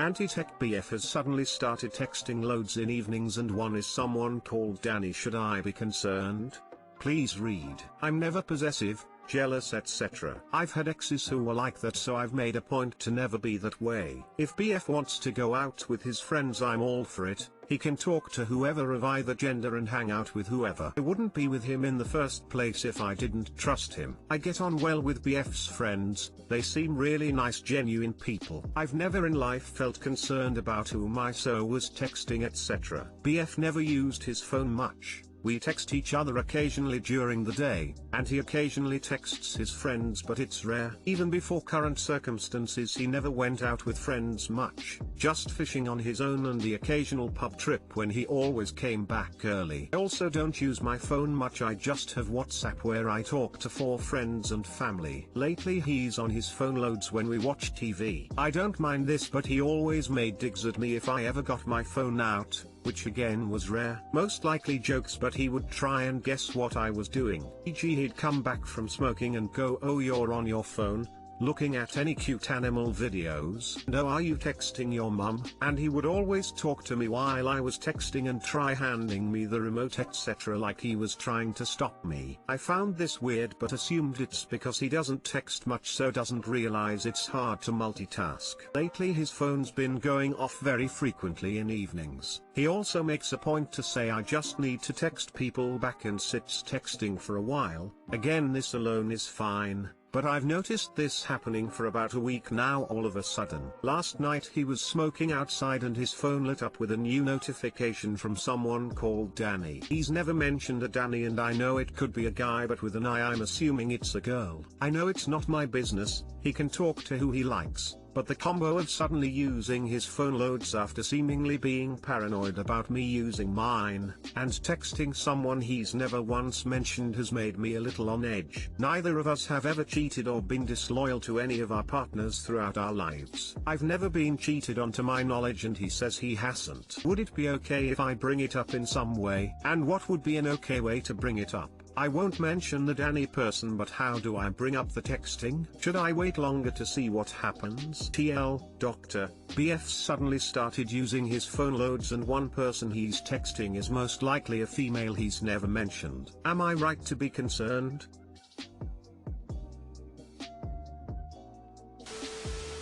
Anti-tech BF has suddenly started texting loads in evenings and one is someone called Danny. Should I be concerned? Please read. I'm never possessive, jealous, etc. I've had exes who were like that, so I've made a point to never be that way. If BF wants to go out with his friends, I'm all for it. He can talk to whoever of either gender and hang out with whoever. I wouldn't be with him in the first place if I didn't trust him. I get on well with BF's friends, they seem really nice, genuine people. I've never in life felt concerned about whom I so was texting, etc. BF never used his phone much. We text each other occasionally during the day, and he occasionally texts his friends, but it's rare. Even before current circumstances, he never went out with friends much, just fishing on his own and the occasional pub trip when he always came back early. I also don't use my phone much, I just have WhatsApp where I talk to 4 friends and family. Lately he's on his phone loads when we watch TV. I don't mind this, but he always made digs at me if I ever got my phone out, which again was rare. Most likely jokes, but he would try and guess what I was doing. E.g., he'd come back from smoking and go, "Oh, you're on your phone, looking at any cute animal videos, and oh, are you texting your mum?" And he would always talk to me while I was texting and try handing me the remote, etc., like he was trying to stop me. I found this weird but assumed it's because he doesn't text much, so doesn't realize it's hard to multitask. Lately his phone's been going off very frequently in evenings. He also makes a point to say I just need to text people back and sits texting for a while. Again, this alone is fine, but I've noticed this happening for about a week now all of a sudden. Last night he was smoking outside and his phone lit up with a new notification from someone called Danny. He's never mentioned a Danny, and I know it could be a guy, but with an I, I'm assuming it's a girl. I know it's not my business, he can talk to who he likes, but the combo of suddenly using his phone loads after seemingly being paranoid about me using mine, and texting someone he's never once mentioned has made me a little on edge. Neither of us have ever cheated or been disloyal to any of our partners throughout our lives. I've never been cheated on to my knowledge, and he says he hasn't. Would it be okay if I bring it up in some way? And what would be an okay way to bring it up? I won't mention the Danny person, but how do I bring up the texting? Should I wait longer to see what happens? TL, Doctor, BF suddenly started using his phone loads, and one person he's texting is most likely a female he's never mentioned. Am I right to be concerned?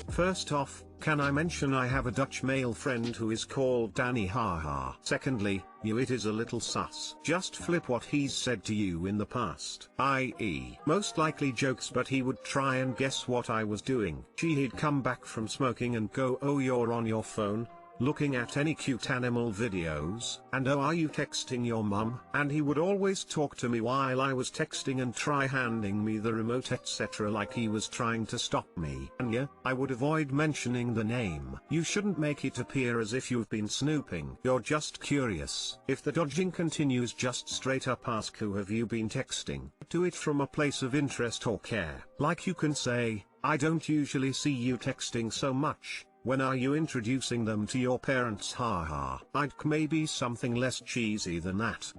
First off, can I mention I have a Dutch male friend who is called Danny, haha. Secondly, it is a little sus. Just flip what he's said to you in the past, i.e. most likely jokes, but he would try and guess what I was doing. He'd come back from smoking and go, "Oh, you're on your phone, looking at any cute animal videos, and oh, are you texting your mum?" And he would always talk to me while I was texting and try handing me the remote, etc., like he was trying to stop me. And yeah, I would avoid mentioning the name. You shouldn't make it appear as if you've been snooping. You're just curious. If the dodging continues, just straight up ask, who have you been texting? Do it from a place of interest or care. Like you can say, "I don't usually see you texting so much. When are you introducing them to your parents, haha." I'd maybe something less cheesy than that.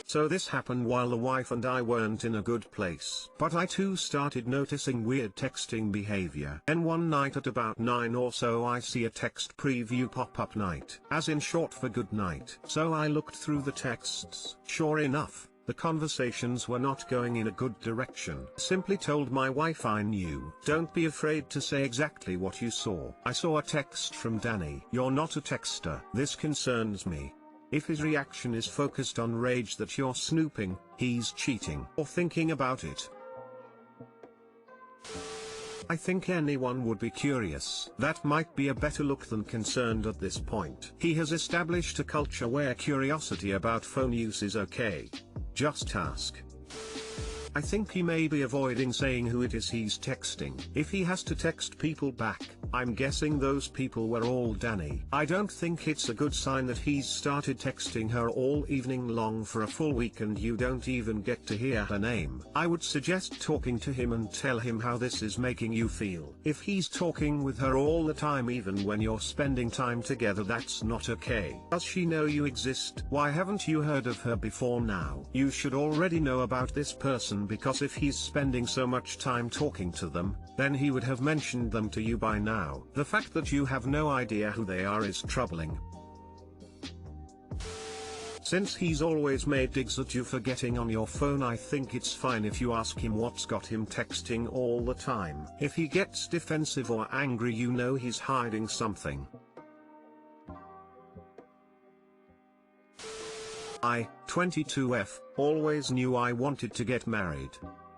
So this happened while the wife and I weren't in a good place. But I too started noticing weird texting behavior. Then one night at about 9 or so, I see a text preview pop up, night, as in short for good night. So I looked through the texts. Sure enough, the conversations were not going in a good direction. Simply told my wife I knew. Don't be afraid to say exactly what you saw. I saw a text from Danny. You're not a texter. This concerns me. If his reaction is focused on rage that you're snooping, he's cheating or thinking about it. I think anyone would be curious. That might be a better look than concerned at this point. He has established a culture where curiosity about phone use is okay. Just ask. I think he may be avoiding saying who it is he's texting. If he has to text people back, I'm guessing those people were all Danny. I don't think it's a good sign that he's started texting her all evening long for a full week and you don't even get to hear her name. I would suggest talking to him and tell him how this is making you feel. If he's talking with her all the time, even when you're spending time together, that's not okay. Does she know you exist? Why haven't you heard of her before now? You should already know about this person because if he's spending so much time talking to them, then he would have mentioned them to you by now. The fact that you have no idea who they are is troubling. Since he's always made digs at you for getting on your phone, I think it's fine if you ask him what's got him texting all the time. If he gets defensive or angry, you know he's hiding something. I, 22F, always knew I wanted to get married.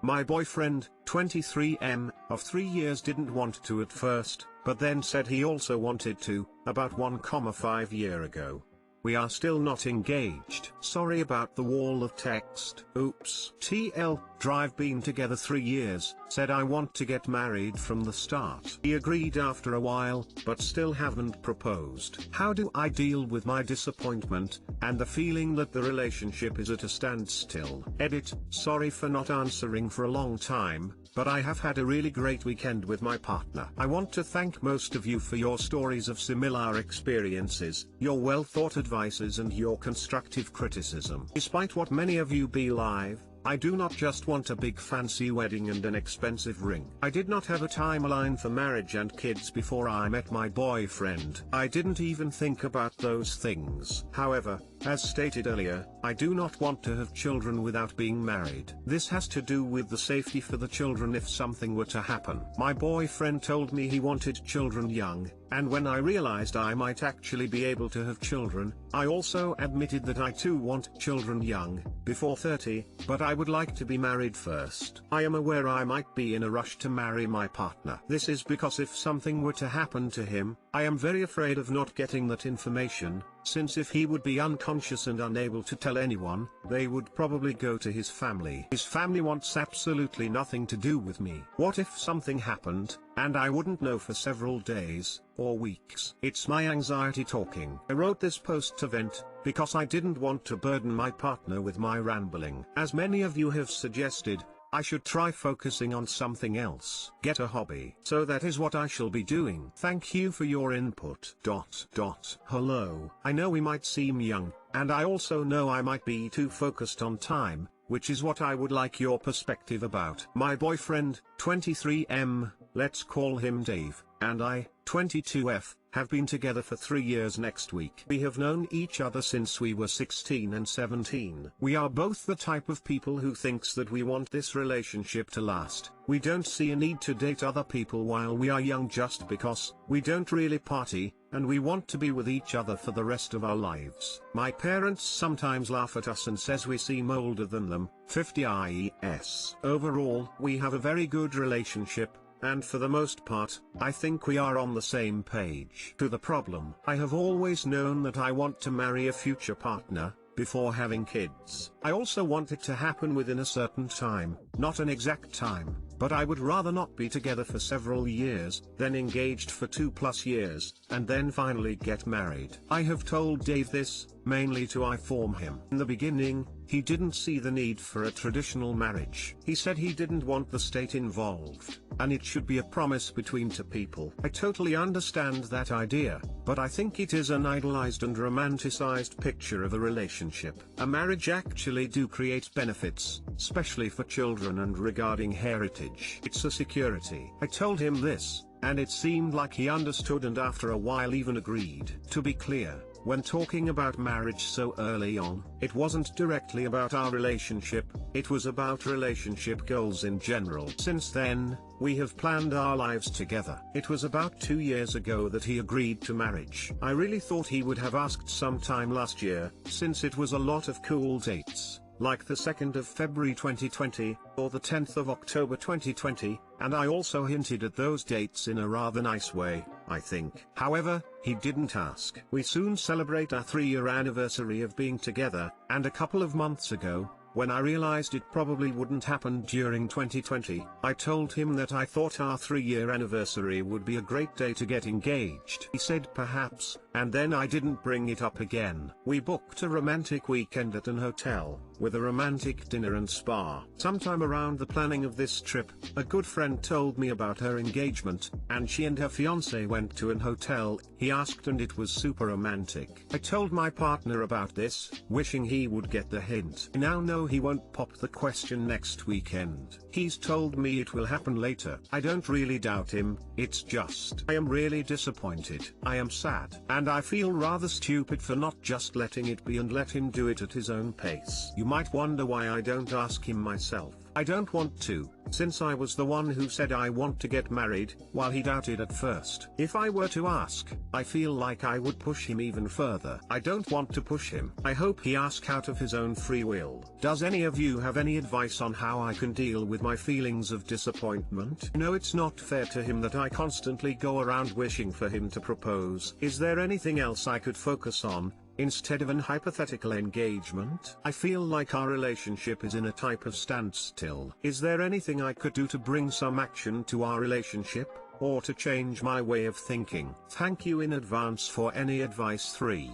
My boyfriend, 23M, of 3 years didn't want to at first, but then said he also wanted to, about 1,5 years ago. We are still not engaged. Sorry about the wall of text. Oops. TL, Drive been together 3 years, said I want to get married from the start. He agreed after a while, but still haven't proposed. How do I deal with my disappointment, and the feeling that the relationship is at a standstill? Edit, sorry for not answering for a long time, but I have had a really great weekend with my partner. I want to thank most of you for your stories of similar experiences, your well-thought advices and your constructive criticism. Despite what many of you believe, I do not just want a big fancy wedding and an expensive ring. I did not have a timeline for marriage and kids before I met my boyfriend. I didn't even think about those things. However, as stated earlier, I do not want to have children without being married. This has to do with the safety for the children if something were to happen. My boyfriend told me he wanted children young, and when I realized I might actually be able to have children, I also admitted that I too want children young, before 30, but I would like to be married first. I am aware I might be in a rush to marry my partner. This is because if something were to happen to him, I am very afraid of not getting that information, since if he would be unconscious and unable to tell anyone, they would probably go to his family. His family wants absolutely nothing to do with me. What if something happened, and I wouldn't know for several days, or weeks? It's my anxiety talking. I wrote this post to vent, because I didn't want to burden my partner with my rambling. As many of you have suggested, I should try focusing on something else. Get a hobby. So that is what I shall be doing. Thank you for your input. Hello. I know we might seem young, and I also know I might be too focused on time, which is what I would like your perspective about. My boyfriend, 23M, let's call him Dave, and I, 22F, have been together for 3 years next week. We have known each other since we were 16 and 17. We are both the type of people who thinks that we want this relationship to last. We don't see a need to date other people while we are young just because we don't really party, and we want to be with each other for the rest of our lives. My parents sometimes laugh at us and says we seem older than them, 50 IES. Overall, we have a very good relationship, and for the most part, I think we are on the same page. To the problem, I have always known that I want to marry a future partner, before having kids. I also want it to happen within a certain time, not an exact time, but I would rather not be together for several years, then engaged for 2+ years, and then finally get married. I have told Dave this, mainly to inform him. In the beginning, he didn't see the need for a traditional marriage. He said he didn't want the state involved, and it should be a promise between two people. I totally understand that idea, but I think it is an idealized and romanticized picture of a relationship. A marriage actually do create benefits, especially for children and regarding heritage. It's a security. I told him this, and it seemed like he understood and after a while even agreed. To be clear, when talking about marriage so early on, it wasn't directly about our relationship, it was about relationship goals in general. Since then, we have planned our lives together. It was about 2 years ago that he agreed to marriage. I really thought he would have asked sometime last year, since it was a lot of cool dates, like the 2nd of February 2020, or the 10th of October 2020, and I also hinted at those dates in a rather nice way, I think. However, he didn't ask. We soon celebrate our 3-year anniversary of being together, and a couple of months ago, when I realized it probably wouldn't happen during 2020, I told him that I thought our 3-year anniversary would be a great day to get engaged. He said perhaps, and then I didn't bring it up again. We booked a romantic weekend at an hotel, with a romantic dinner and spa. Sometime around the planning of this trip, a good friend told me about her engagement, and she and her fiancé went to an hotel he asked, and it was super romantic. I told my partner about this, wishing he would get the hint. I now know he won't pop the question next weekend. He's told me it will happen later. I don't really doubt him, it's just I am really disappointed. I am sad, and I feel rather stupid for not just letting it be and let him do it at his own pace. You might wonder why I don't ask him myself. I don't want to, since I was the one who said I want to get married, while he doubted at first. If I were to ask, I feel like I would push him even further. I don't want to push him. I hope he asks out of his own free will. Does any of you have any advice on how I can deal with my feelings of disappointment? No, it's not fair to him that I constantly go around wishing for him to propose. Is there anything else I could focus on, instead of an hypothetical engagement? I feel like our relationship is in a type of standstill. Is there anything I could do to bring some action to our relationship, or to change my way of thinking? Thank you in advance for any advice. 3.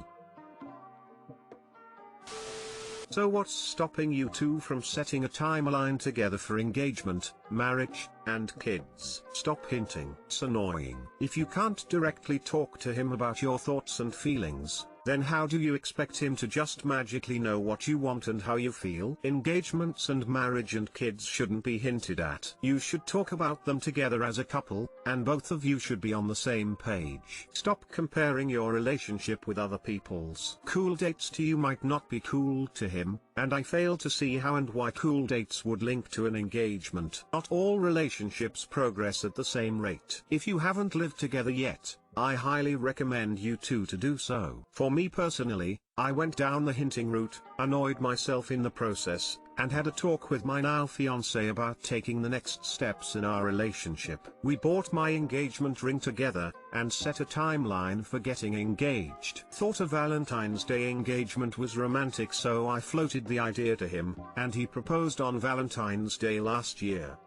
So what's stopping you two from setting a timeline together for engagement, marriage, and kids? Stop hinting. It's annoying. If you can't directly talk to him about your thoughts and feelings, then how do you expect him to just magically know what you want and how you feel? Engagements and marriage and kids shouldn't be hinted at. You should talk about them together as a couple, and both of you should be on the same page. Stop comparing your relationship with other people's. Cool dates to you might not be cool to him, and I fail to see how and why cool dates would link to an engagement. Not all relationships progress at the same rate. If you haven't lived together yet, I highly recommend you two to do so. For me personally, I went down the hinting route, annoyed myself in the process, and had a talk with my now fiancé about taking the next steps in our relationship. We bought my engagement ring together, and set a timeline for getting engaged. Thought a Valentine's Day engagement was romantic, so I floated the idea to him, and he proposed on Valentine's Day last year.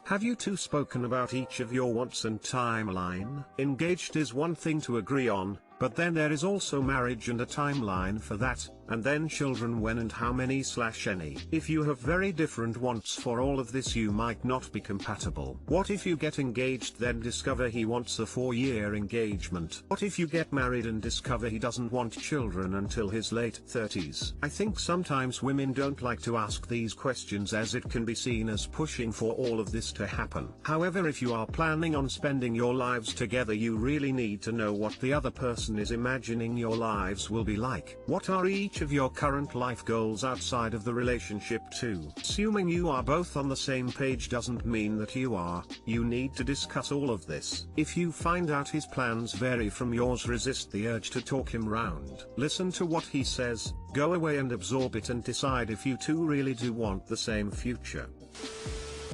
Have you two spoken about each of your wants and timeline? Engaged is one thing to agree on, but then there is also marriage and a timeline for that, and then children, when and how many/any. If you have very different wants for all of this, you might not be compatible. What if you get engaged then discover he wants a 4-year engagement? What if you get married and discover he doesn't want children until his late 30s? I think sometimes women don't like to ask these questions, as it can be seen as pushing for all of this to happen. However, if you are planning on spending your lives together, you really need to know what the other person is imagining your lives will be like. What are each of your current life goals outside of the relationship too? Assuming you are both on the same page doesn't mean that you are. You need to discuss all of this. If you find out his plans vary from yours, resist the urge to talk him round. Listen to what he says, go away and absorb it, and decide if you two really do want the same future.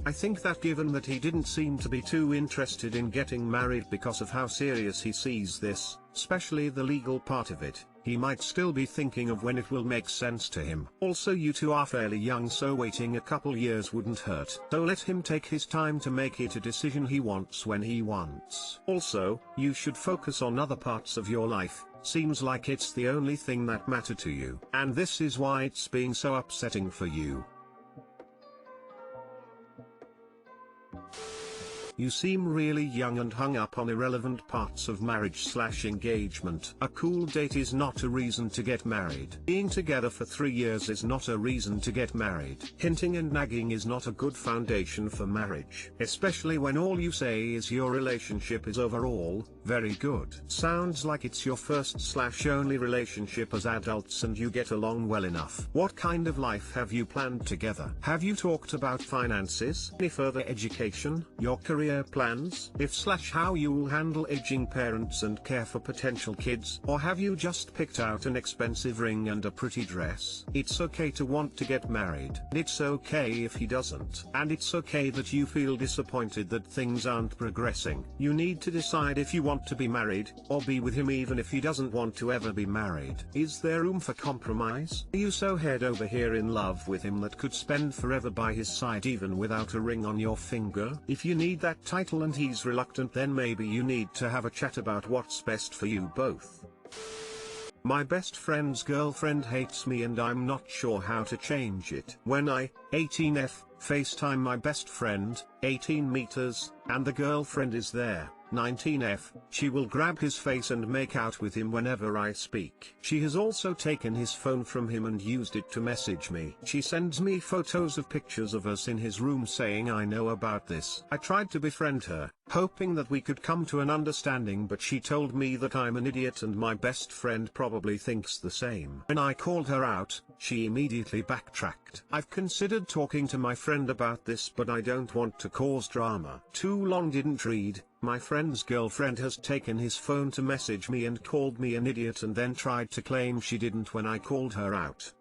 I think that given that he didn't seem to be too interested in getting married because of how serious he sees this, especially the legal part of it, he might still be thinking of when it will make sense to him. Also, you two are fairly young, so waiting a couple years wouldn't hurt. So let him take his time to make it a decision he wants when he wants. Also, you should focus on other parts of your life. Seems like it's the only thing that matter to you, and this is why it's being so upsetting for you. You seem really young and hung up on irrelevant parts of marriage/engagement. A cool date is not a reason to get married. Being together for 3 years is not a reason to get married. Hinting and nagging is not a good foundation for marriage, especially when all you say is your relationship is overall very good. Sounds like it's your first/only relationship as adults and you get along well enough. What kind of life have you planned together? Have you talked about finances, any further education, your career plans, if/how you will handle aging parents and care for potential kids? Or have you just picked out an expensive ring and a pretty dress? It's okay to want to get married. It's okay if he doesn't. And it's okay that you feel disappointed that things aren't progressing. You need to decide if you want to be married, or be with him even if he doesn't want to ever be married. Is there room for compromise? Are you so head over here in love with him that could spend forever by his side even without a ring on your finger? If you need that title and he's reluctant, then maybe you need to have a chat about what's best for you both. My best friend's girlfriend hates me and I'm not sure how to change it. When I, 18F, FaceTime my best friend, 18 meters, and the girlfriend is there, 19F, she will grab his face and make out with him whenever I speak. She has also taken his phone from him and used it to message me. She sends me photos of pictures of us in his room saying I know about this. I tried to befriend her, hoping that we could come to an understanding, but she told me that I'm an idiot and my best friend probably thinks the same. When I called her out, she immediately backtracked. I've considered talking to my friend about this, but I don't want to cause drama. Too long didn't read. My friend's girlfriend has taken his phone to message me and called me an idiot and then tried to claim she didn't when I called her out.